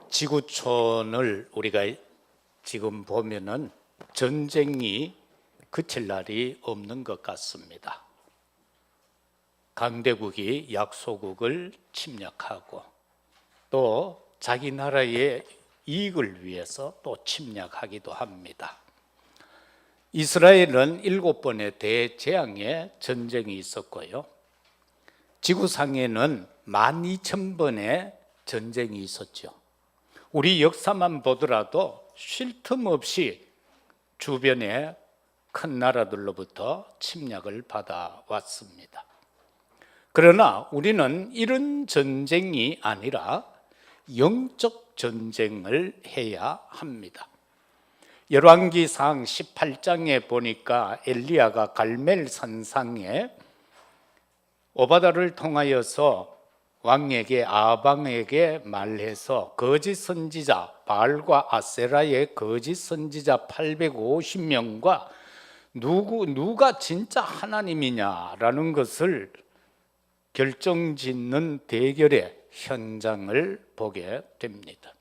지구촌을 우리가 지금 보면은 전쟁이 그칠 날이 없는 것 같습니다. 강대국이 약소국을 침략하고 또 자기 나라의 이익을 위해서 또 침략하기도 합니다. 이스라엘은 7번의 대재앙의 전쟁이 있었고요. 지구상에는 12,000번의 전쟁이 있었죠. 우리 역사만 보더라도 쉴 틈 없이 주변의 큰 나라들로부터 침략을 받아왔습니다. 그러나 우리는 이런 전쟁이 아니라 영적 전쟁을 해야 합니다. 열왕기상 18장에 보니까 엘리야가 갈멜 산상에 오바다를 통하여서 왕에게 아방에게 말해서 거짓 선지자 바알과 아세라의 거짓 선지자 850명과 누가 진짜 하나님이냐라는 것을 결정짓는 대결의 현장을 보게 됩니다.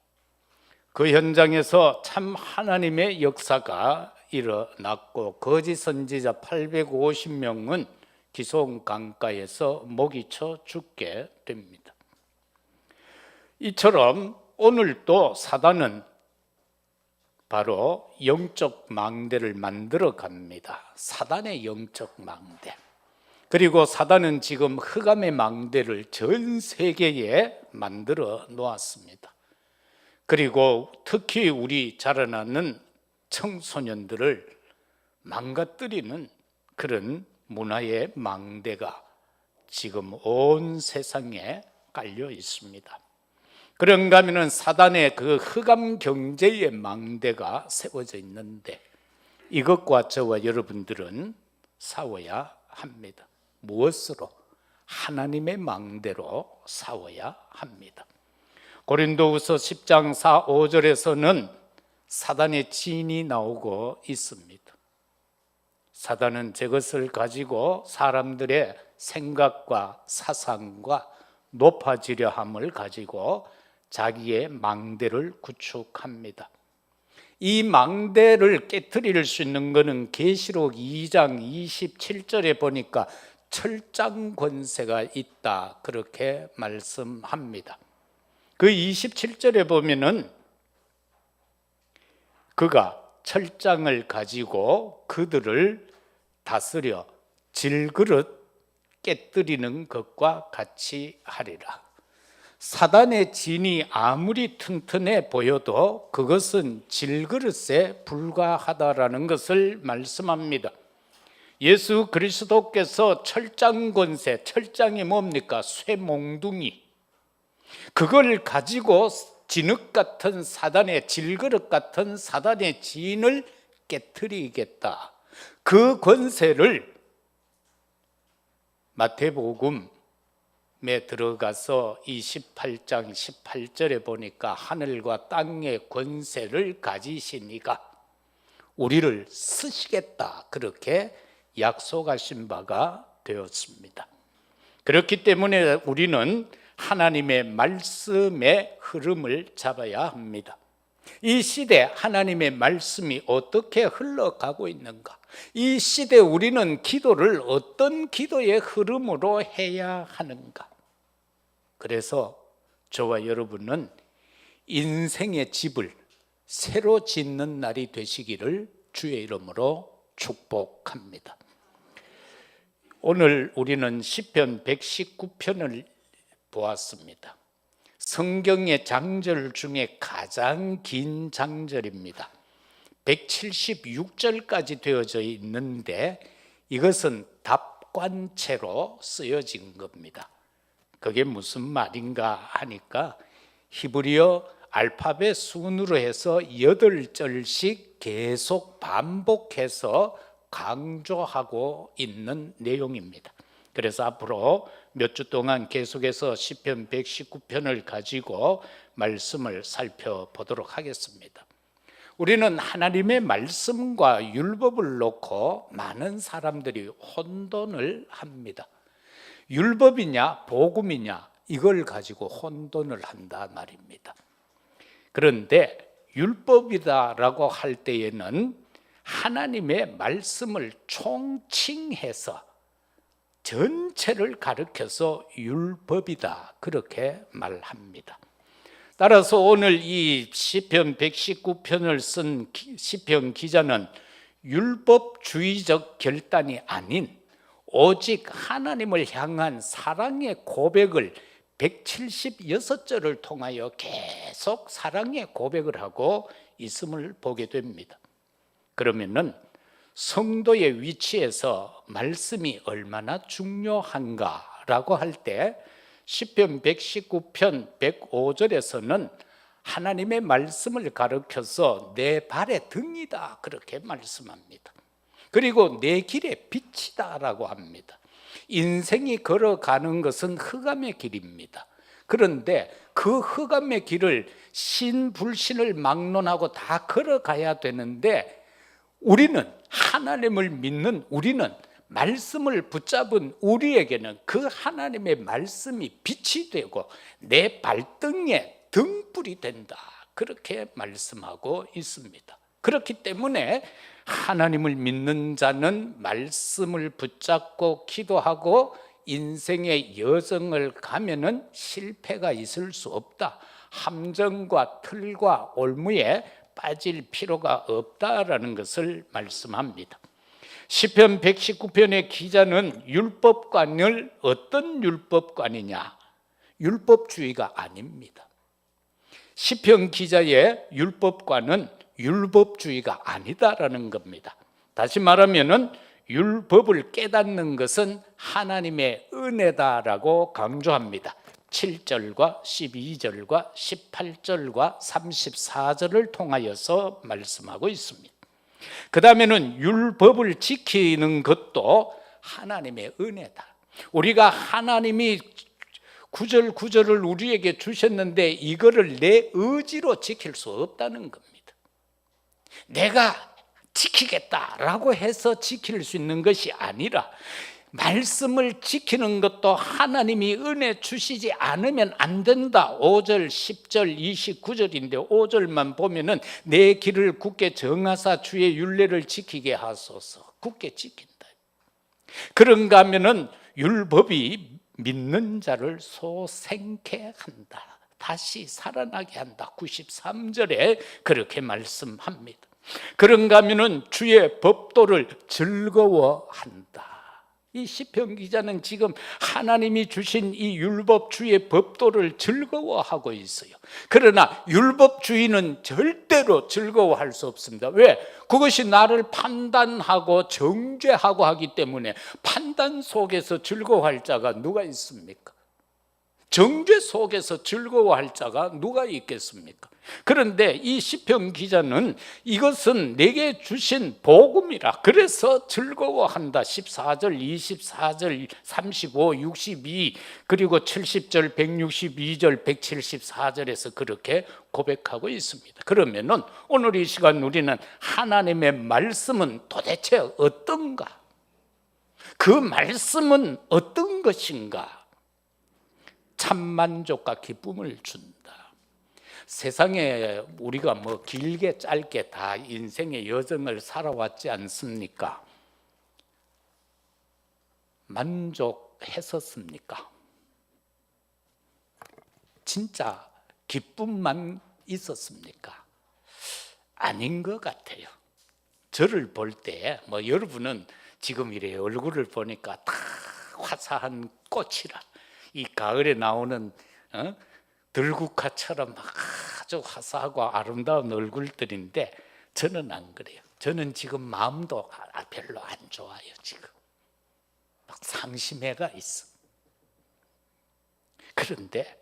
그 현장에서 참 하나님의 역사가 일어났고 거짓 선지자 850명은 기슭 강가에서 목이 쳐 죽게 됩니다. 이처럼 오늘도 사단은 바로 영적 망대를 만들어 갑니다. 사단의 영적 망대. 그리고 사단은 지금 흑암의 망대를 전 세계에 만들어 놓았습니다. 그리고 특히 우리 자라나는 청소년들을 망가뜨리는 그런 문화의 망대가 지금 온 세상에 깔려 있습니다. 그런가 하면 사단의 그 흑암 경제의 망대가 세워져 있는데 이것과 저와 여러분들은 싸워야 합니다. 무엇으로? 하나님의 망대로 싸워야 합니다. 고린도후서 10장 4, 5절에서는 사단의 진이 나오고 있습니다. 사단은 저것을 가지고 사람들의 생각과 사상과 높아지려 함을 가지고 자기의 망대를 구축합니다. 이 망대를 깨트릴 수 있는 것은 계시록 2장 27절에 보니까 철장 권세가 있다 그렇게 말씀합니다. 그 27절에 보면은 그가 철장을 가지고 그들을 다스려 질그릇 깨뜨리는 것과 같이 하리라. 사단의 진이 아무리 튼튼해 보여도 그것은 질그릇에 불과하다라는 것을 말씀합니다. 예수 그리스도께서 철장 권세, 철장이 뭡니까? 쇠몽둥이. 그걸 가지고 진흙 같은 사단의 질그릇 같은 사단의 진을 깨트리겠다. 그 권세를 마태복음에 들어가서 28장 18절에 보니까 하늘과 땅의 권세를 가지신 이가 우리를 쓰시겠다 그렇게 약속하신 바가 되었습니다. 그렇기 때문에 우리는 하나님의 말씀의 흐름을 잡아야 합니다. 이 시대 하나님의 말씀이 어떻게 흘러가고 있는가? 이 시대 우리는 기도를 어떤 기도의 흐름으로 해야 하는가? 그래서 저와 여러분은 인생의 집을 새로 짓는 날이 되시기를 주의 이름으로 축복합니다. 오늘 우리는 시편 119편을 보았습니다. 성경의 장절 중에 가장 긴 장절입니다. 176절까지 되어져 있는데 이것은 답관체로 쓰여진 겁니다. 그게 무슨 말인가 하니까 히브리어 알파벳 순으로 해서 8절씩 계속 반복해서 강조하고 있는 내용입니다. 그래서 앞으로 몇 주 동안 계속해서 시편 119편을 가지고 말씀을 살펴보도록 하겠습니다. 우리는 하나님의 말씀과 율법을 놓고 많은 사람들이 혼돈을 합니다. 율법이냐 복음이냐 이걸 가지고 혼돈을 한다 말입니다. 그런데 율법이다라고 할 때에는 하나님의 말씀을 총칭해서 전체를 가리켜서 율법이다 그렇게 말합니다. 따라서 오늘 이 시편 119편을 쓴 시편 기자는 율법주의적 결단이 아닌 오직 하나님을 향한 사랑의 고백을 176절을 통하여 계속 사랑의 고백을 하고 있음을 보게 됩니다. 그러면은 성도의 위치에서 말씀이 얼마나 중요한가라고 할 때 시편 119편 105절에서는 하나님의 말씀을 가리켜서 내 발의 등이다 그렇게 말씀합니다. 그리고 내 길의 빛이다라고 합니다. 인생이 걸어가는 것은 흑암의 길입니다. 그런데 그 흑암의 길을 신불신을 막론하고 다 걸어가야 되는데 우리는 하나님을 믿는 우리는 말씀을 붙잡은 우리에게는 그 하나님의 말씀이 빛이 되고 내 발등에 등불이 된다 그렇게 말씀하고 있습니다. 그렇기 때문에 하나님을 믿는 자는 말씀을 붙잡고 기도하고 인생의 여정을 가면은 실패가 있을 수 없다. 함정과 틀과 올무에 빠질 필요가 없다라는 것을 말씀합니다. 시편 119편의 기자는 율법관을 어떤 율법관이냐? 율법주의가 아닙니다. 시편 기자의 율법관은 율법주의가 아니다라는 겁니다. 다시 말하면은 율법을 깨닫는 것은 하나님의 은혜다라고 강조합니다. 7절과 12절과 18절과 34절을 통하여서 말씀하고 있습니다. 그 다음에는 율법을 지키는 것도 하나님의 은혜다. 우리가 하나님이 구절구절을 우리에게 주셨는데 이거를 내 의지로 지킬 수 없다는 겁니다. 내가 지키겠다라고 해서 지킬 수 있는 것이 아니라 말씀을 지키는 것도 하나님이 은혜 주시지 않으면 안 된다. 5절, 10절, 29절인데 5절만 보면은 내 길을 굳게 정하사 주의 율례를 지키게 하소서. 굳게 지킨다. 그런가 하면은 율법이 믿는 자를 소생케 한다. 다시 살아나게 한다. 93절에 그렇게 말씀합니다. 그런가 하면은 주의 법도를 즐거워한다. 이 시편 기자는 지금 하나님이 주신 이 율법주의 법도를 즐거워하고 있어요. 그러나 율법주의는 절대로 즐거워할 수 없습니다. 왜? 그것이 나를 판단하고 정죄하고 하기 때문에 판단 속에서 즐거워할 자가 누가 있습니까? 정죄 속에서 즐거워할 자가 누가 있겠습니까? 그런데 이 시편 기자는 이것은 내게 주신 복음이라 그래서 즐거워한다. 14절, 24절, 35, 62 그리고 70절, 162절, 174절에서 그렇게 고백하고 있습니다. 그러면은 오늘 이 시간 우리는 하나님의 말씀은 도대체 어떤가? 그 말씀은 어떤 것인가? 참 만족과 기쁨을 준다. 세상에 우리가 뭐 길게 짧게 다 인생의 여정을 살아왔지 않습니까? 만족했었습니까? 진짜 기쁨만 있었습니까? 아닌 것 같아요. 저를 볼 때 뭐 여러분은 지금 이래 얼굴을 보니까 다 화사한 꽃이라 이 가을에 나오는 들국화처럼 아주 화사하고 아름다운 얼굴들인데 저는 안 그래요. 저는 지금 마음도 별로 안 좋아요. 지금 막 상심해가 있어. 그런데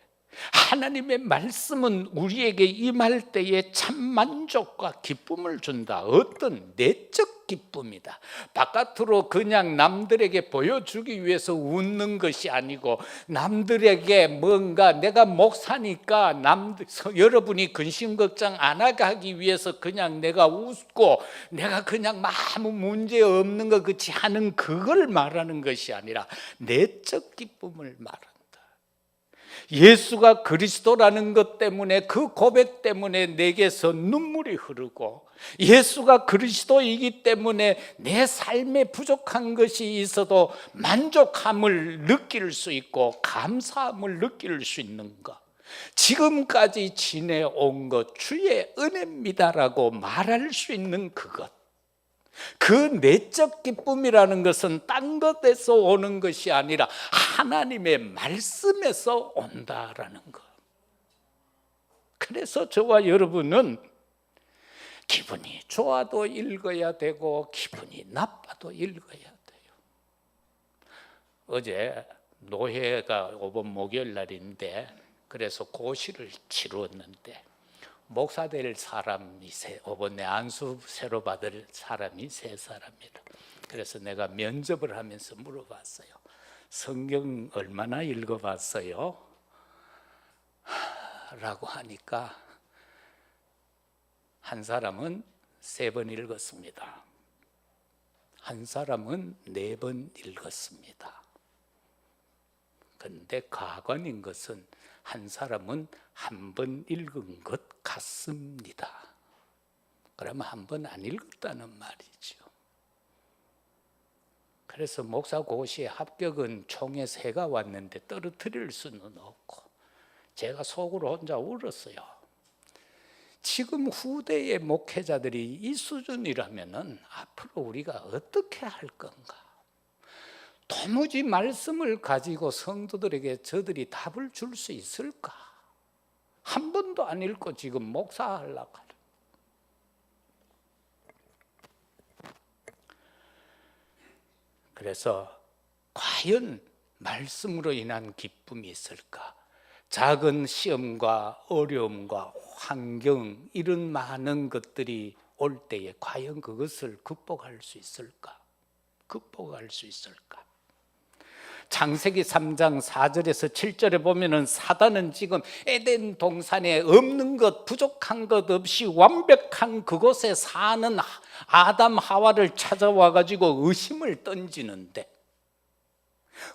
하나님의 말씀은 우리에게 임할 때에 참 만족과 기쁨을 준다. 어떤 내적 기쁨이다. 바깥으로 그냥 남들에게 보여주기 위해서 웃는 것이 아니고 남들에게 뭔가 내가 목사니까 여러분이 근심 걱정 안 하게 하기 위해서 그냥 내가 웃고 내가 그냥 아무 문제 없는 것 같이 하는 그걸 말하는 것이 아니라 내적 기쁨을 말한다. 예수가 그리스도라는 것 때문에, 그 고백 때문에 내게서 눈물이 흐르고, 예수가 그리스도이기 때문에 내 삶에 부족한 것이 있어도 만족함을 느낄 수 있고 감사함을 느낄 수 있는 것, 지금까지 지내온 것 주의 은혜입니다라고 말할 수 있는 그것, 그 내적 기쁨이라는 것은 딴 것에서 오는 것이 아니라 하나님의 말씀에서 온다라는 것. 그래서 저와 여러분은 기분이 좋아도 읽어야 되고 기분이 나빠도 읽어야 돼요. 어제 노회가 이번 목요일 날인데, 그래서 고시를 치루었는데 목사 될 사람이 이번에 안수 새로 받을 사람이 3사람이라. 그래서 내가 면접을 하면서 물어봤어요. 성경 얼마나 읽어봤어요? 라고 하니까 한 사람은 3번 읽었습니다. 한 사람은 4번 읽었습니다. 그런데 가관인 것은 한 사람은 한 번 읽은 것 같습니다. 그러면 한 번 안 읽었다는 말이죠. 그래서 목사 고시에 합격은 총에 3가 왔는데 떨어뜨릴 수는 없고, 제가 속으로 혼자 울었어요. 지금 후대의 목회자들이 이 수준이라면 앞으로 우리가 어떻게 할 건가? 도무지 말씀을 가지고 성도들에게 저들이 답을 줄 수 있을까? 한 번도 안 읽고 지금 목사하려고 하려. 그래서 과연 말씀으로 인한 기쁨이 있을까? 작은 시험과 어려움과 환경, 이런 많은 것들이 올 때에 과연 그것을 극복할 수 있을까? 극복할 수 있을까? 창세기 3장 4절에서 7절에 보면은 사단은 지금 에덴 동산에 없는 것, 부족한 것 없이 완벽한 그곳에 사는 아담 하와를 찾아와 가지고 의심을 던지는데,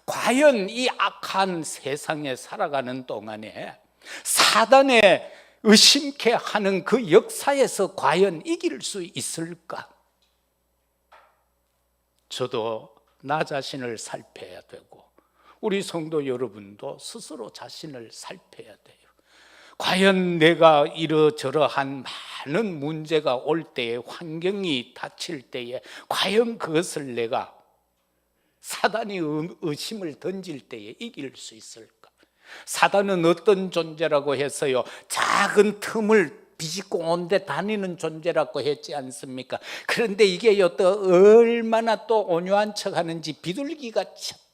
과연 이 악한 세상에 살아가는 동안에 사단의 의심케 하는 그 역사에서 과연 이길 수 있을까? 저도 나 자신을 살펴야 되고, 우리 성도 여러분도 스스로 자신을 살펴야 돼요. 과연 내가 이러저러한 많은 문제가 올 때에, 환경이 닥칠 때에 과연 그것을 내가 사단이 의심을 던질 때에 이길 수 있을까? 사단은 어떤 존재라고 해서요, 작은 틈을 비집고 온데 다니는 존재라고 했지 않습니까? 그런데 이게요, 또 얼마나 또 온유한 척하는지 비둘기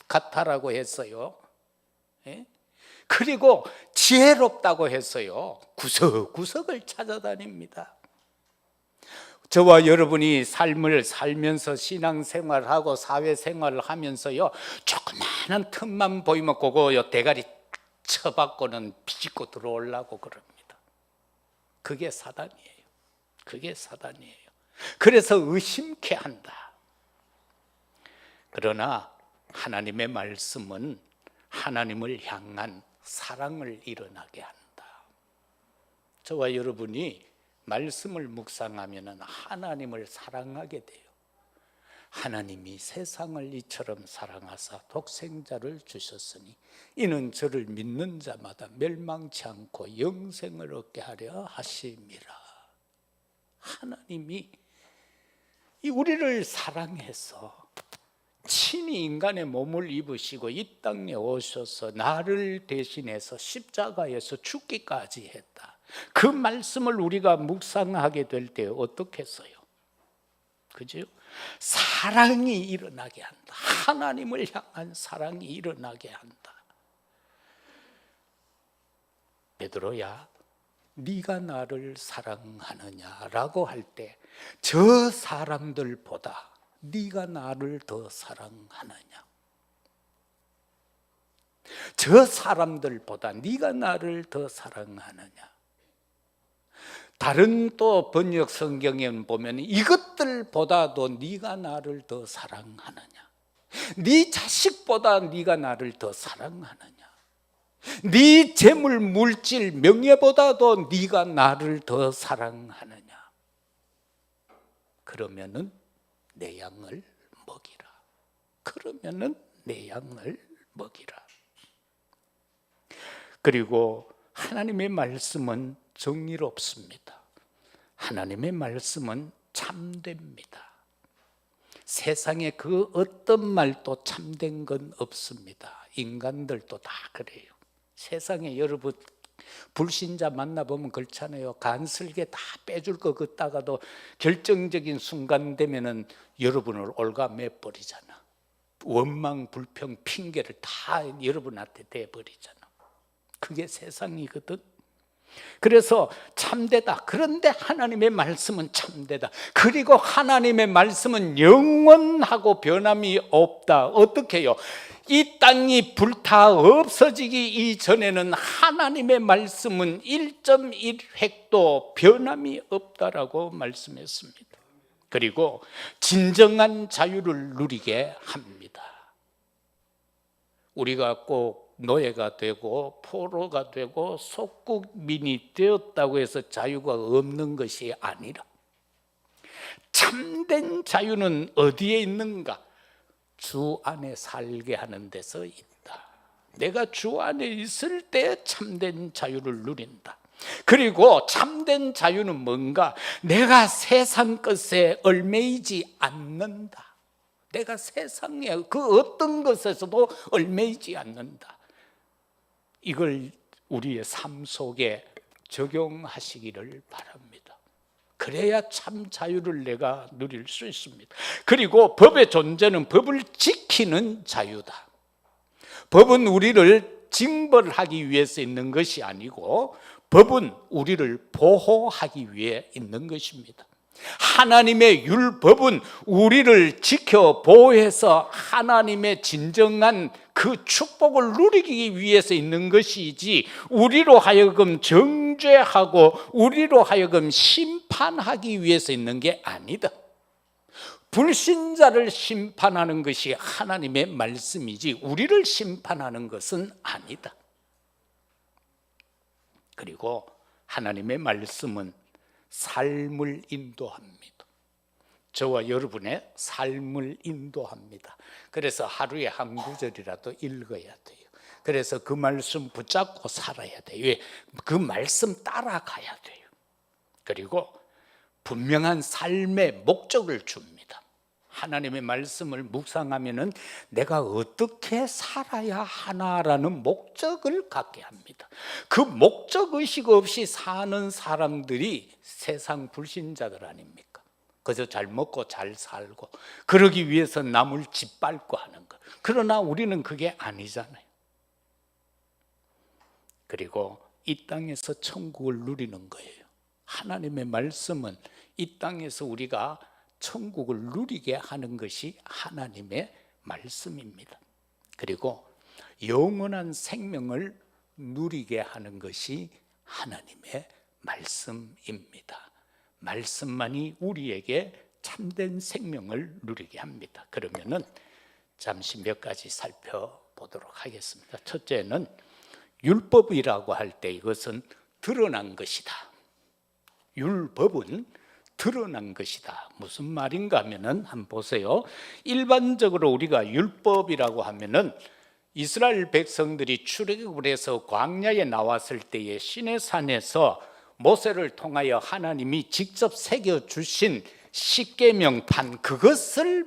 같아라고 했어요. 예? 그리고 지혜롭다고 했어요. 구석구석을 찾아다닙니다. 저와 여러분이 삶을 살면서 신앙생활하고 사회생활을 하면서요, 조그마한 틈만 보이면 그거요 대가리 쳐박고는 비집고 들어오려고 그럽니다. 그게 사단이에요. 그게 사단이에요. 그래서 의심케 한다. 그러나 하나님의 말씀은 하나님을 향한 사랑을 일어나게 한다. 저와 여러분이 말씀을 묵상하면 하나님을 사랑하게 돼요. 하나님이 세상을 이처럼 사랑하사 독생자를 주셨으니 이는 저를 믿는 자마다 멸망치 않고 영생을 얻게 하려 하심이라. 하나님이 우리를 사랑해서 친히 인간의 몸을 입으시고 이 땅에 오셔서 나를 대신해서 십자가에서 죽기까지 했다. 그 말씀을 우리가 묵상하게 될 때 어떻겠어요? 그죠? 사랑이 일어나게 한다. 하나님을 향한 사랑이 일어나게 한다. 베드로야, 네가 나를 사랑하느냐라고 할 때 저 사람들보다 네가 나를 더 사랑하느냐? 저 사람들보다 네가 나를 더 사랑하느냐? 다른 또 번역 성경에 보면 이것들보다도 네가 나를 더 사랑하느냐? 네 자식보다 네가 나를 더 사랑하느냐? 네 재물, 물질, 명예보다도 네가 나를 더 사랑하느냐? 그러면은 내 양을 먹이라. 그러면은 내 양을 먹이라. 그리고 하나님의 말씀은 정의롭습니다. 하나님의 말씀은 참됩니다. 세상에 그 어떤 말도 참된 건 없습니다. 인간들도 다 그래요. 세상에 여러분 불신자 만나보면 그렇잖아요. 간슬게 다 빼줄 것 같다가도 결정적인 순간 되면은 여러분을 올가매버리잖아. 원망, 불평, 핑계를 다 여러분한테 대버리잖아. 그게 세상이거든. 그래서 참되다. 그런데 하나님의 말씀은 참되다. 그리고 하나님의 말씀은 영원하고 변함이 없다. 어떻게 해요? 이 땅이 불타 없어지기 이전에는 하나님의 말씀은 1.1획도 변함이 없다라고 말씀했습니다. 그리고 진정한 자유를 누리게 합니다. 우리가 꼭 노예가 되고 포로가 되고 속국민이 되었다고 해서 자유가 없는 것이 아니라 참된 자유는 어디에 있는가? 주 안에 살게 하는 데서 있다. 내가 주 안에 있을 때 참된 자유를 누린다. 그리고 참된 자유는 뭔가? 내가 세상 것에 얽매이지 않는다. 내가 세상에 그 어떤 것에서도 얽매이지 않는다. 이걸 우리의 삶 속에 적용하시기를 바랍니다. 그래야 참 자유를 내가 누릴 수 있습니다. 그리고 법의 존재는 법을 지키는 자유다. 법은 우리를 징벌하기 위해서 있는 것이 아니고 법은 우리를 보호하기 위해 있는 것입니다. 하나님의 율법은 우리를 지켜 보호해서 하나님의 진정한 그 축복을 누리기 위해서 있는 것이지 우리로 하여금 정죄하고 우리로 하여금 심판하기 위해서 있는 게 아니다. 불신자를 심판하는 것이 하나님의 말씀이지 우리를 심판하는 것은 아니다. 그리고 하나님의 말씀은 삶을 인도합니다. 저와 여러분의 삶을 인도합니다. 그래서 하루에 한 구절이라도 읽어야 돼요. 그래서 그 말씀 붙잡고 살아야 돼요. 왜? 그 말씀 따라가야 돼요. 그리고 분명한 삶의 목적을 줍니다. 하나님의 말씀을 묵상하면은 내가 어떻게 살아야 하나라는 목적을 갖게 합니다. 그 목적 의식 없이 사는 사람들이 세상 불신자들 아닙니까? 그저 잘 먹고 잘 살고 그러기 위해서 남을 짓밟고 하는 것. 그러나 우리는 그게 아니잖아요. 그리고 이 땅에서 천국을 누리는 거예요. 하나님의 말씀은 이 땅에서 우리가 천국을 누리게 하는 것이 하나님의 말씀입니다. 그리고 영원한 생명을 누리게 하는 것이 하나님의 말씀입니다. 말씀만이 우리에게 참된 생명을 누리게 합니다. 그러면은 잠시 몇 가지 살펴보도록 하겠습니다. 첫째는 율법이라고 할 때 이것은 드러난 것이다. 율법은 드러난 것이다. 무슨 말인가 하면은 한번 보세요. 일반적으로 우리가 율법이라고 하면은 이스라엘 백성들이 출애굽을 해서 광야에 나왔을 때에 시내산에서 모세를 통하여 하나님이 직접 새겨 주신 십계명판 그것을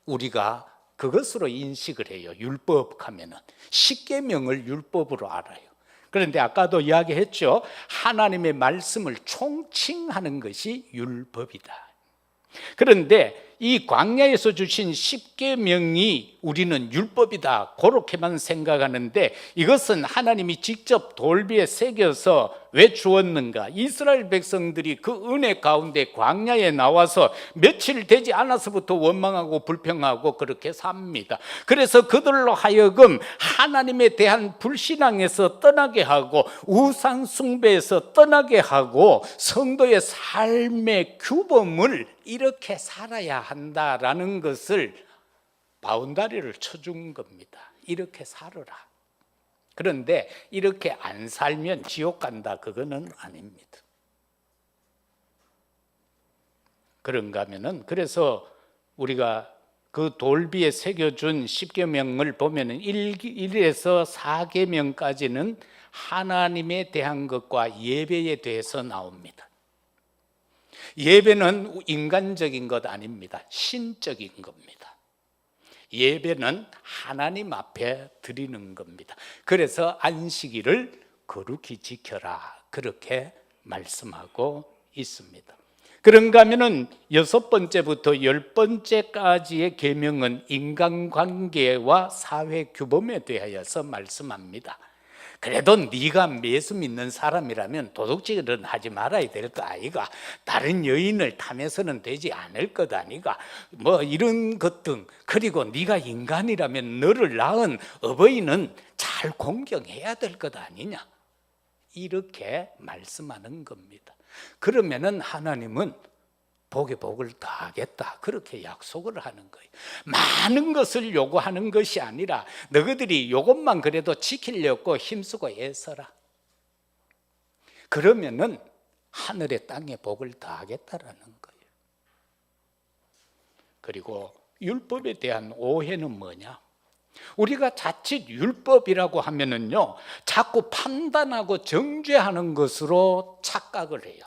우리가 그것으로 인식을 해요. 율법 하면은 십계명을 율법으로 알아요. 그런데 아까도 이야기했죠. 하나님의 말씀을 총칭하는 것이 율법이다. 그런데 이 광야에서 주신 십계명이 우리는 율법이다 그렇게만 생각하는데 이것은 하나님이 직접 돌비에 새겨서 왜 주었는가? 이스라엘 백성들이 그 은혜 가운데 광야에 나와서 며칠 되지 않아서부터 원망하고 불평하고 그렇게 삽니다. 그래서 그들로 하여금 하나님에 대한 불신앙에서 떠나게 하고 우상 숭배에서 떠나게 하고 성도의 삶의 규범을 이렇게 살아야 한다라는 것을 바운다리를 쳐준 겁니다. 이렇게 살아라. 그런데 이렇게 안 살면 지옥 간다, 그거는 아닙니다. 그런가 하면은, 그래서 우리가 그 돌비에 새겨준 10계명을 보면은 1에서 4계명까지는 하나님에 대한 것과 예배에 대해서 나옵니다. 예배는 인간적인 것 아닙니다. 신적인 겁니다. 예배는 하나님 앞에 드리는 겁니다. 그래서 안식일을 거룩히 지켜라, 그렇게 말씀하고 있습니다. 그런가 하면은 6번째부터 10번째까지의 계명은 인간관계와 사회규범에 대하여서 말씀합니다. 그래도 네가 예수 믿는 사람이라면 도둑질은 하지 말아야 될 거 아이가, 다른 여인을 탐해서는 되지 않을 것 아니가, 뭐 이런 것 등, 그리고 네가 인간이라면 너를 낳은 어버이는 잘 공경해야 될 것 아니냐, 이렇게 말씀하는 겁니다. 그러면은 하나님은 복에 복을 더하겠다, 그렇게 약속을 하는 거예요. 많은 것을 요구하는 것이 아니라 너희들이 이것만 그래도 지키려고 힘쓰고 애써라. 그러면은 하늘의 땅에 복을 더하겠다라는 거예요. 그리고 율법에 대한 오해는 뭐냐? 우리가 자칫 율법이라고 하면은요, 자꾸 판단하고 정죄하는 것으로 착각을 해요.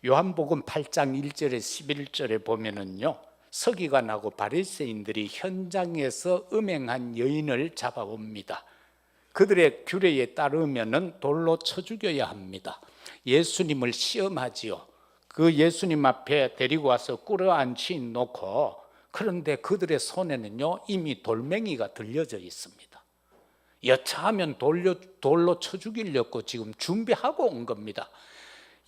요한복음 8장 1절에 11절에 보면은요, 서기관하고 바리새인들이 현장에서 음행한 여인을 잡아옵니다. 그들의 규례에 따르면은 돌로 쳐 죽여야 합니다. 예수님을 시험하지요. 그 예수님 앞에 데리고 와서 꿇어앉히 놓고, 그런데 그들의 손에는요 이미 돌멩이가 들려져 있습니다. 여차하면 돌로 쳐 죽이려고 지금 준비하고 온 겁니다.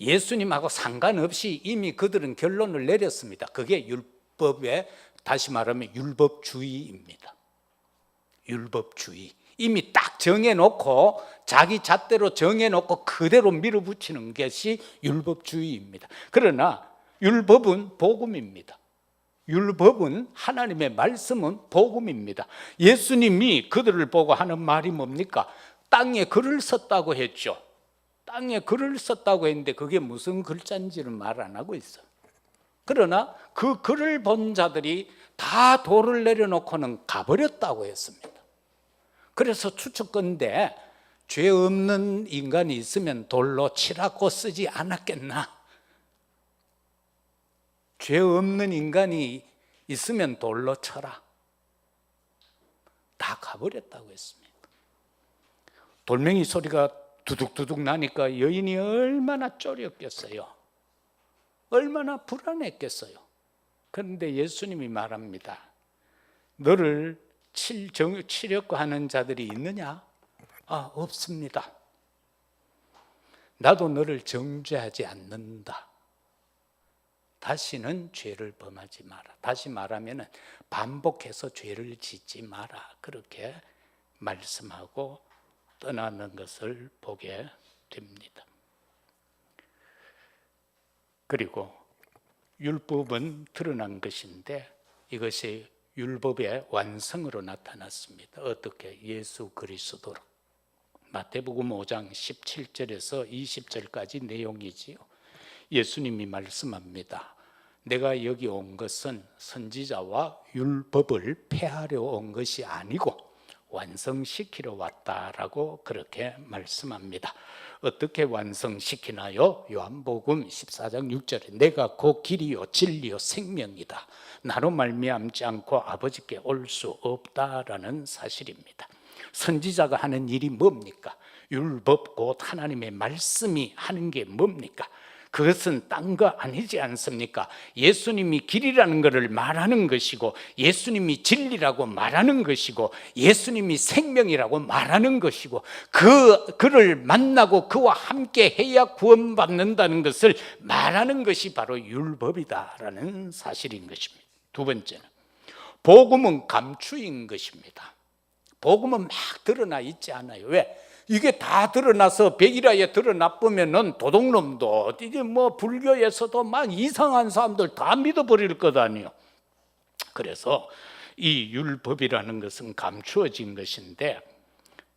예수님하고 상관없이 이미 그들은 결론을 내렸습니다. 그게 율법의, 다시 말하면 율법주의입니다. 율법주의. 이미 딱 정해놓고, 자기 잣대로 정해놓고 그대로 밀어붙이는 것이 율법주의입니다. 그러나 율법은 복음입니다. 율법은, 하나님의 말씀은 복음입니다. 예수님이 그들을 보고 하는 말이 뭡니까? 땅에 글을 썼다고 했죠. 땅에 글을 썼다고 했는데 그게 무슨 글자인지는 말 안 하고 있어요. 그러나 그 글을 본 자들이 다 돌을 내려놓고는 가버렸다고 했습니다. 그래서 추측건대 죄 없는 인간이 있으면 돌로 치라고 쓰지 않았겠나? 죄 없는 인간이 있으면 돌로 쳐라. 다 가버렸다고 했습니다. 돌멩이 소리가 두둑두둑 나니까 여인이 얼마나 쫄였겠어요. 얼마나 불안했겠어요. 그런데 예수님이 말합니다. 너를 치려고 하는 자들이 있느냐? 아, 없습니다. 나도 너를 정죄하지 않는다. 다시는 죄를 범하지 마라. 다시 말하면 반복해서 죄를 짓지 마라. 그렇게 말씀하고 떠나는 것을 보게 됩니다. 그리고 율법은 드러난 것인데 이것이 율법의 완성으로 나타났습니다. 어떻게? 예수 그리스도로. 마태복음 5장 17절에서 20절까지 내용이지요. 예수님이 말씀합니다. 내가 여기 온 것은 선지자와 율법을 폐하려 온 것이 아니고 완성시키러 왔다라고 그렇게 말씀합니다. 어떻게 완성시키나요? 요한복음 14장 6절에 내가 그 길이요 진리요 생명이다. 나로 말미암지 않고 아버지께 올 수 없다라는 사실입니다. 선지자가 하는 일이 뭡니까? 율법 곧 하나님의 말씀이 하는 게 뭡니까? 그것은 딴 거 아니지 않습니까? 예수님이 길이라는 것을 말하는 것이고, 예수님이 진리라고 말하는 것이고, 예수님이 생명이라고 말하는 것이고, 그를 만나고 그와 함께 해야 구원받는다는 것을 말하는 것이 바로 율법이다라는 사실인 것입니다. 두 번째는 복음은 감추인 것입니다. 복음은 막 드러나 있지 않아요. 왜? 이게 다 드러나서 백일하에 드러나쁘면은 도둑놈도 이게 뭐 불교에서도 막 이상한 사람들 다 믿어버릴 것 아니에요. 그래서 이 율법이라는 것은 감추어진 것인데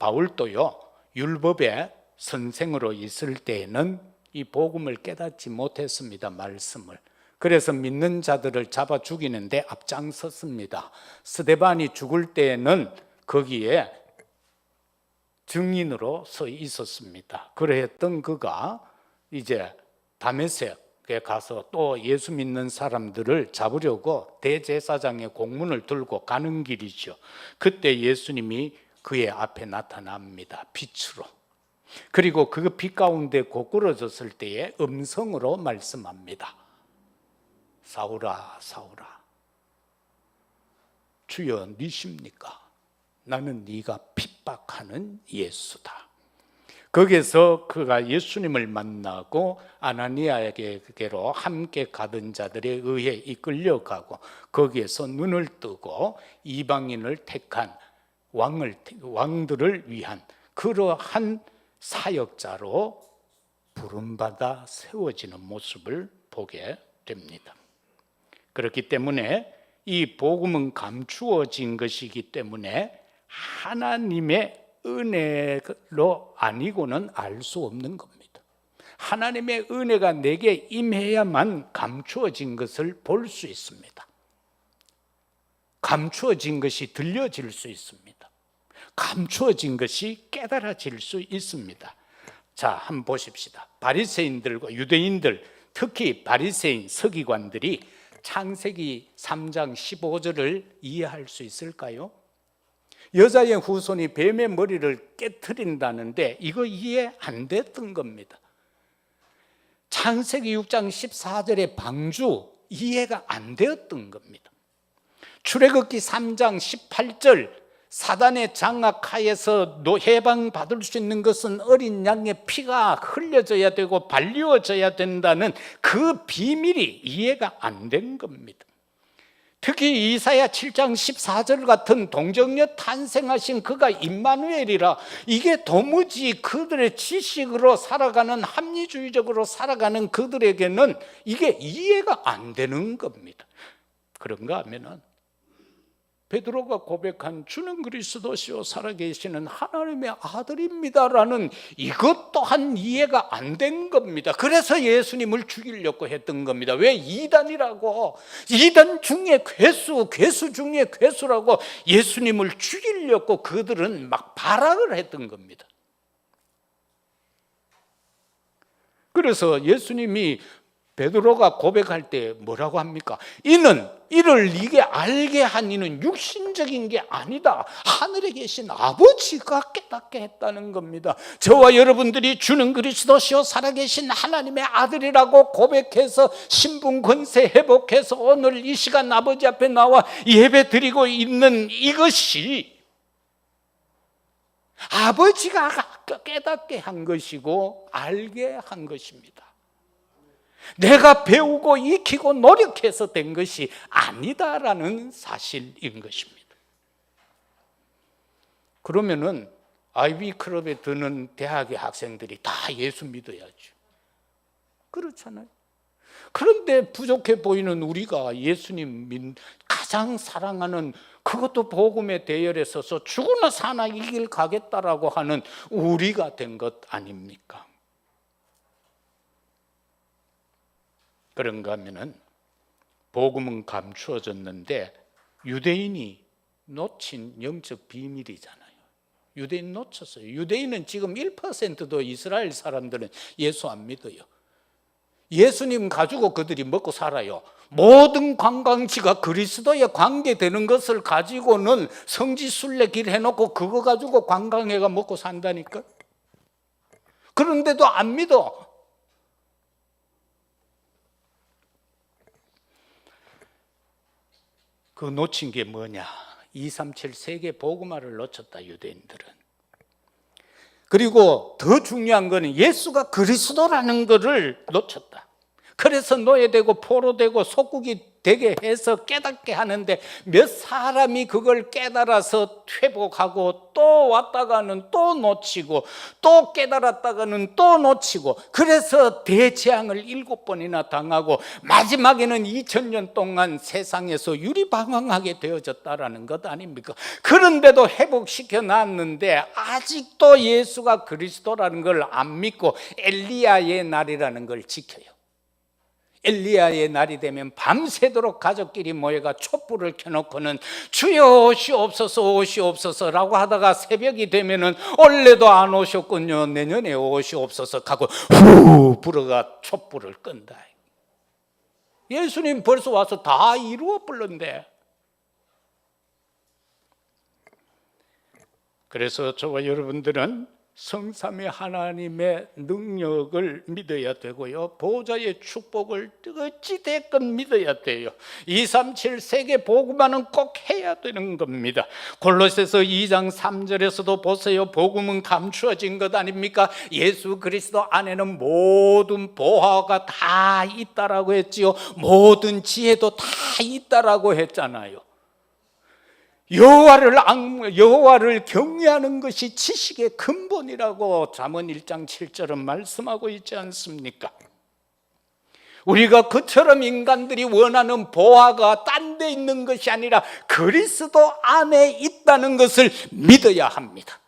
바울도요, 율법의 선생으로 있을 때에는 이 복음을 깨닫지 못했습니다. 말씀을. 그래서 믿는 자들을 잡아 죽이는데 앞장섰습니다. 스데반이 죽을 때에는 거기에 증인으로 서 있었습니다. 그랬던 그가 이제 다메섹에 가서 또 예수 믿는 사람들을 잡으려고 대제사장의 공문을 들고 가는 길이죠. 그때 예수님이 그의 앞에 나타납니다. 빛으로. 그리고 그 빛 가운데 고꾸라졌을 때에 음성으로 말씀합니다. 사울아, 사울아, 주여 니십니까? 나는 네가 핍박하는 예수다. 거기서 그가 예수님을 만나고 아나니아에게로 함께 가던 자들에 의해 이끌려가고 거기에서 눈을 뜨고 이방인을 택한 왕들을 위한 그러한 사역자로 부름받아 세워지는 모습을 보게 됩니다. 그렇기 때문에 이 복음은 감추어진 것이기 때문에 하나님의 은혜로 아니고는 알 수 없는 겁니다. 하나님의 은혜가 내게 임해야만 감추어진 것을 볼 수 있습니다. 감추어진 것이 들려질 수 있습니다. 감추어진 것이 깨달아질 수 있습니다. 자, 한번 보십시다. 바리새인들과 유대인들, 특히 바리새인 서기관들이 창세기 3장 15절을 이해할 수 있을까요? 여자의 후손이 뱀의 머리를 깨트린다는데 이거 이해 안 됐던 겁니다. 창세기 6장 14절의 방주 이해가 안 되었던 겁니다. 출애굽기 3장 18절 사단의 장악하에서 해방받을 수 있는 것은 어린 양의 피가 흘려져야 되고 발리워져야 된다는 그 비밀이 이해가 안 된 겁니다. 특히 이사야 7장 14절 같은 동정녀 탄생하신 그가 임마누엘이라, 이게 도무지 그들의 지식으로 살아가는, 합리주의적으로 살아가는 그들에게는 이게 이해가 안 되는 겁니다. 그런가 하면은 베드로가 고백한 주는 그리스도시요 살아계시는 하나님의 아들입니다라는 이것 또한 이해가 안 된 겁니다. 그래서 예수님을 죽이려고 했던 겁니다. 왜? 이단이라고, 이단 중에 괴수 중에 괴수라고 예수님을 죽이려고 그들은 막 발악을 했던 겁니다. 그래서 예수님이 베드로가 고백할 때 뭐라고 합니까? 이를 네게 알게 한 이는 육신적인 게 아니다, 하늘에 계신 아버지가 깨닫게 했다는 겁니다. 저와 여러분들이 주는 그리스도시요 살아계신 하나님의 아들이라고 고백해서 신분 권세 회복해서 오늘 이 시간 아버지 앞에 나와 예배 드리고 있는 이것이 아버지가 깨닫게 한 것이고 알게 한 것입니다. 내가 배우고 익히고 노력해서 된 것이 아니다라는 사실인 것입니다. 그러면은 아이비 클럽에 드는 대학의 학생들이 다 예수 믿어야죠. 그렇잖아요. 그런데 부족해 보이는 우리가 예수님 가장 사랑하는, 그것도 복음의 대열에 서서 죽으나 사나 이 길 가겠다라고 하는 우리가 된 것 아닙니까? 그런가 하면은 복음은 감추어졌는데 유대인이 놓친 영적 비밀이잖아요. 유대인 놓쳤어요. 유대인은 지금 1%도 이스라엘 사람들은 예수 안 믿어요. 예수님 가지고 그들이 먹고 살아요. 모든 관광지가 그리스도에 관계되는 것을 가지고는 성지순례 길 해놓고 그거 가지고 관광회가 먹고 산다니까. 그런데도 안 믿어. 그 놓친 게 뭐냐? 237 세계 복음화를 놓쳤다, 유대인들은. 그리고 더 중요한 거는 예수가 그리스도라는 것을 놓쳤다. 그래서 노예되고 포로되고 속국이 되게 해서 깨닫게 하는데 몇 사람이 그걸 깨달아서 회복하고 또 왔다가는 또 놓치고 또 깨달았다가는 또 놓치고 그래서 대재앙을 7번이나 당하고 마지막에는 2000년 동안 세상에서 유리방황하게 되어졌다라는 것 아닙니까? 그런데도 회복시켜 놨는데 아직도 예수가 그리스도라는 걸 안 믿고 엘리야의 날이라는 걸 지켜요. 엘리야의 날이 되면 밤새도록 가족끼리 모여가 촛불을 켜놓고는 주여 오시옵소서 오시옵소서라고 하다가 새벽이 되면은 원래도 안 오셨군요, 내년에 오시옵소서 하고 후 불어가 촛불을 끈다. 예수님 벌써 와서 다 이루어 불렀는데. 그래서 저와 여러분들은 성삼위 하나님의 능력을 믿어야 되고요, 보좌의 축복을 어찌됐건 믿어야 돼요. 237 세계 복음화는 꼭 해야 되는 겁니다. 골로새서 2장 3절에서도 보세요. 복음은 감추어진 것 아닙니까? 예수 그리스도 안에는 모든 보화가 다 있다라고 했지요. 모든 지혜도 다 있다라고 했잖아요. 여호와를 경외하는 것이 지식의 근본이라고 잠언 1장 7절은 말씀하고 있지 않습니까? 우리가 그처럼 인간들이 원하는 보화가 딴 데 있는 것이 아니라 그리스도 안에 있다는 것을 믿어야 합니다.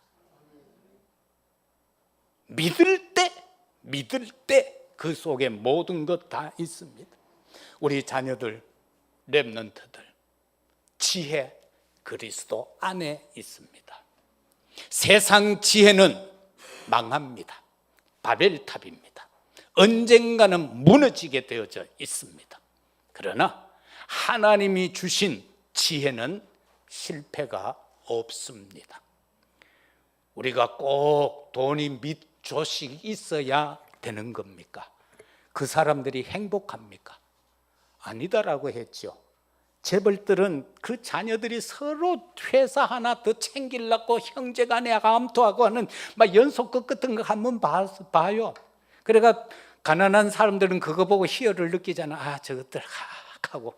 믿을 때 그 속에 모든 것 다 있습니다. 우리 자녀들, 렘넌트들, 지혜 그리스도 안에 있습니다. 세상 지혜는 망합니다. 바벨탑입니다. 언젠가는 무너지게 되어져 있습니다. 그러나 하나님이 주신 지혜는 실패가 없습니다. 우리가 꼭 돈이 밑조식 있어야 되는 겁니까? 그 사람들이 행복합니까? 아니다라고 했죠. 재벌들은 그 자녀들이 서로 회사 하나 더 챙기려고 형제간에 암투하고 하는 막 연속극 같은 거 한번 봐요. 그래가 가난한 사람들은 그거 보고 희열을 느끼잖아. 아, 저것들 하고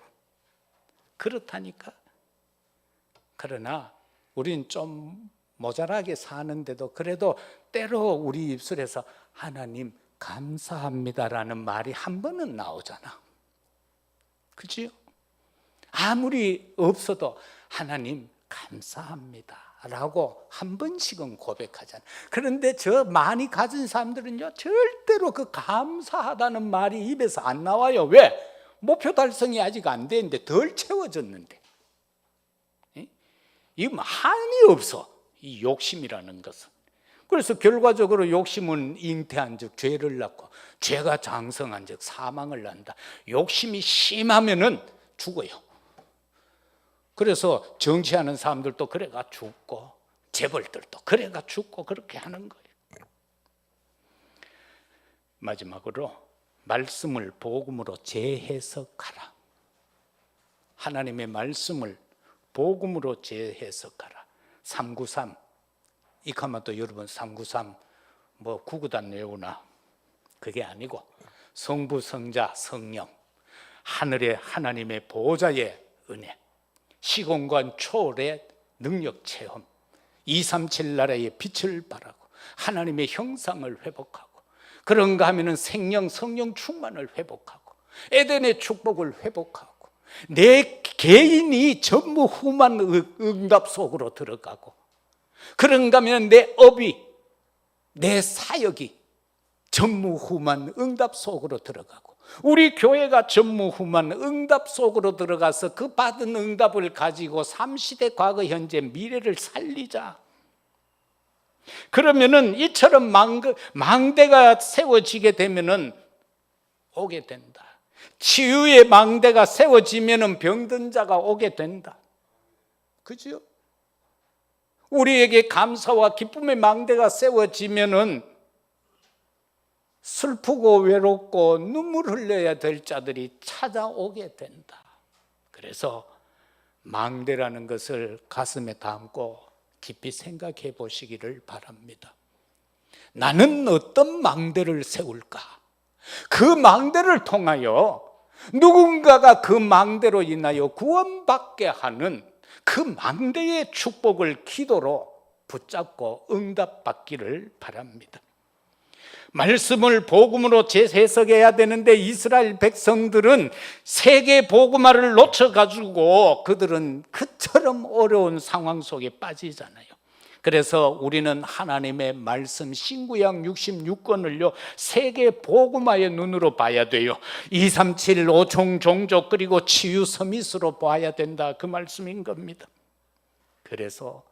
그렇다니까. 그러나 우린 좀 모자라게 사는데도 그래도 때로 우리 입술에서 하나님 감사합니다라는 말이 한 번은 나오잖아. 그지요? 아무리 없어도 하나님 감사합니다 라고 한 번씩은 고백하잖아요. 그런데 저 많이 가진 사람들은요, 절대로 그 감사하다는 말이 입에서 안 나와요. 왜? 목표 달성이 아직 안 되는데, 덜 채워졌는데. 이건 한이 없어, 이 욕심이라는 것은. 그래서 결과적으로 욕심은 잉태한 즉 죄를 낳고, 죄가 장성한 즉 사망을 낳는다. 욕심이 심하면은 죽어요. 그래서 정치하는 사람들도 그래가 죽고, 재벌들도 그래가 죽고, 그렇게 하는 거예요. 마지막으로 말씀을 복음으로 재해석하라. 하나님의 말씀을 복음으로 재해석하라. 393 이카마도 여러분 393 뭐 구구단 외우나 그게 아니고 성부 성자 성령, 하늘의 하나님의 보좌의 은혜, 시공간 초월의 능력 체험, 237 나라의 빛을 발하고 하나님의 형상을 회복하고, 그런가 하면은 생명 성령 충만을 회복하고, 에덴의 축복을 회복하고, 내 개인이 전무후무한 응답 속으로 들어가고, 그런가 하면 내 업이, 내 사역이 전무후무한 응답 속으로 들어가고, 우리 교회가 전무후무한 응답 속으로 들어가서 그 받은 응답을 가지고 3시대 과거 현재 미래를 살리자. 그러면은 이처럼 망대가 세워지게 되면은 오게 된다. 치유의 망대가 세워지면은 병든 자가 오게 된다. 그죠? 우리에게 감사와 기쁨의 망대가 세워지면은 슬프고 외롭고 눈물 흘려야 될 자들이 찾아오게 된다. 그래서 망대라는 것을 가슴에 담고 깊이 생각해 보시기를 바랍니다. 나는 어떤 망대를 세울까? 그 망대를 통하여 누군가가 그 망대로 인하여 구원받게 하는 그 망대의 축복을 기도로 붙잡고 응답받기를 바랍니다. 말씀을 복음으로 재해석해야 되는데 이스라엘 백성들은 세계 복음화를 놓쳐가지고 그들은 그처럼 어려운 상황 속에 빠지잖아요. 그래서 우리는 하나님의 말씀 신구약 66권을요 세계 복음화의 눈으로 봐야 돼요. 237 5총 종족 그리고 치유 서밋으로 봐야 된다, 그 말씀인 겁니다. 그래서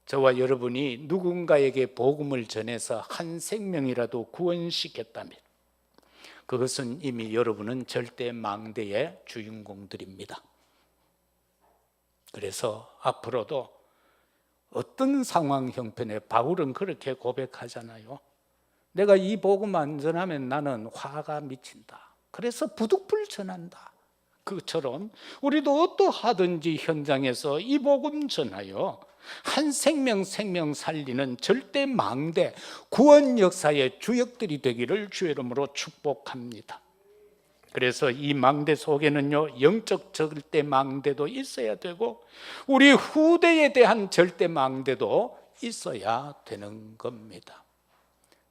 저와 여러분이 누군가에게 복음을 전해서 한 생명이라도 구원시켰다면 그것은 이미 여러분은 절대 망대의 주인공들입니다. 그래서 앞으로도 어떤 상황 형편에 바울은 그렇게 고백하잖아요. 내가 이 복음 안 전하면 나는 화가 미친다. 그래서 부득불 전한다. 그처럼 우리도 어떠하든지 현장에서 이 복음 전하여 한 생명 살리는 절대 망대 구원 역사의 주역들이 되기를 주의 이름으로 축복합니다. 그래서 이 망대 속에는요 영적 절대 망대도 있어야 되고 우리 후대에 대한 절대 망대도 있어야 되는 겁니다.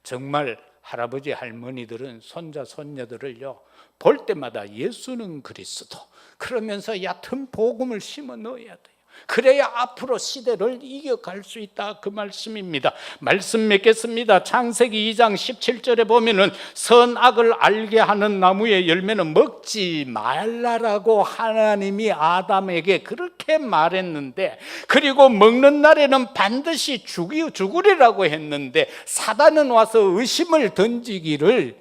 정말 할아버지 할머니들은 손자 손녀들을요 볼 때마다 예수는 그리스도 그러면서 얕은 복음을 심어 넣어야 돼요. 그래야 앞으로 시대를 이겨갈 수 있다, 그 말씀입니다. 말씀 맺겠습니다. 창세기 2장 17절에 보면은 선악을 알게 하는 나무의 열매는 먹지 말라라고 하나님이 아담에게 그렇게 말했는데, 그리고 먹는 날에는 반드시 죽으리라고 했는데 사단은 와서 의심을 던지기를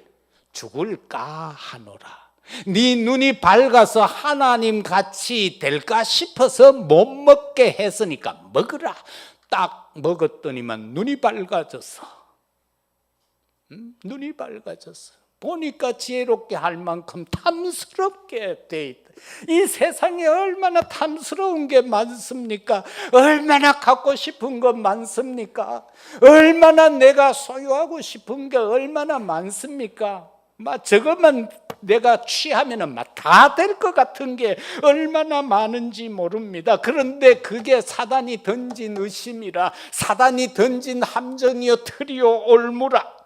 죽을까 하노라. 네 눈이 밝아서 하나님 같이 될까 싶어서 못 먹게 했으니까 먹으라. 딱 먹었더니만 눈이 밝아졌어. 눈이 밝아졌어. 보니까 지혜롭게 할 만큼 탐스럽게 돼 있다. 이 세상에 얼마나 탐스러운 게 많습니까? 얼마나 갖고 싶은 것 많습니까? 얼마나 내가 소유하고 싶은 게 얼마나 많습니까? 저것만 내가 취하면 다 될 것 같은 게 얼마나 많은지 모릅니다. 그런데 그게 사단이 던진 의심이라, 사단이 던진 함정이요 틀이요 올무라.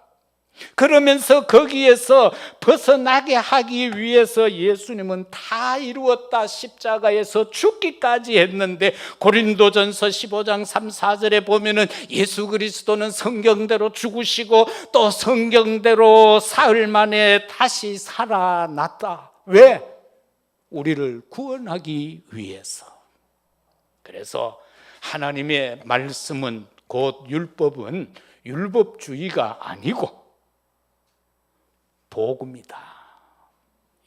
그러면서 거기에서 벗어나게 하기 위해서 예수님은 다 이루었다, 십자가에서 죽기까지 했는데, 고린도전서 15장 3, 4절에 보면은 예수 그리스도는 성경대로 죽으시고 또 성경대로 사흘 만에 다시 살아났다. 왜? 우리를 구원하기 위해서. 그래서 하나님의 말씀은, 곧 율법은 율법주의가 아니고 복음이다.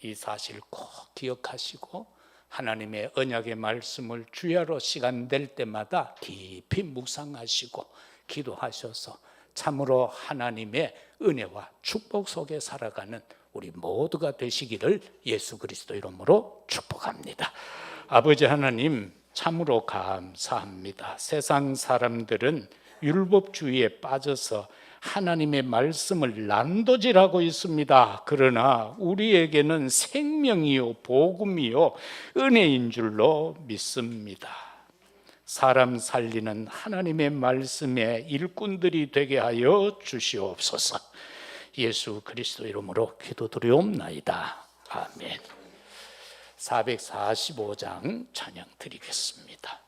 이 사실 꼭 기억하시고 하나님의 언약의 말씀을 주야로 시간 될 때마다 깊이 묵상하시고 기도하셔서 참으로 하나님의 은혜와 축복 속에 살아가는 우리 모두가 되시기를 예수 그리스도 이름으로 축복합니다. 아버지 하나님, 참으로 감사합니다. 세상 사람들은 율법주의에 빠져서 하나님의 말씀을 난도질하고 있습니다. 그러나 우리에게는 생명이요 복음이요 은혜인 줄로 믿습니다. 사람 살리는 하나님의 말씀의 일꾼들이 되게 하여 주시옵소서. 예수 그리스도 이름으로 기도드리옵나이다. 아멘. 445장 찬양 드리겠습니다.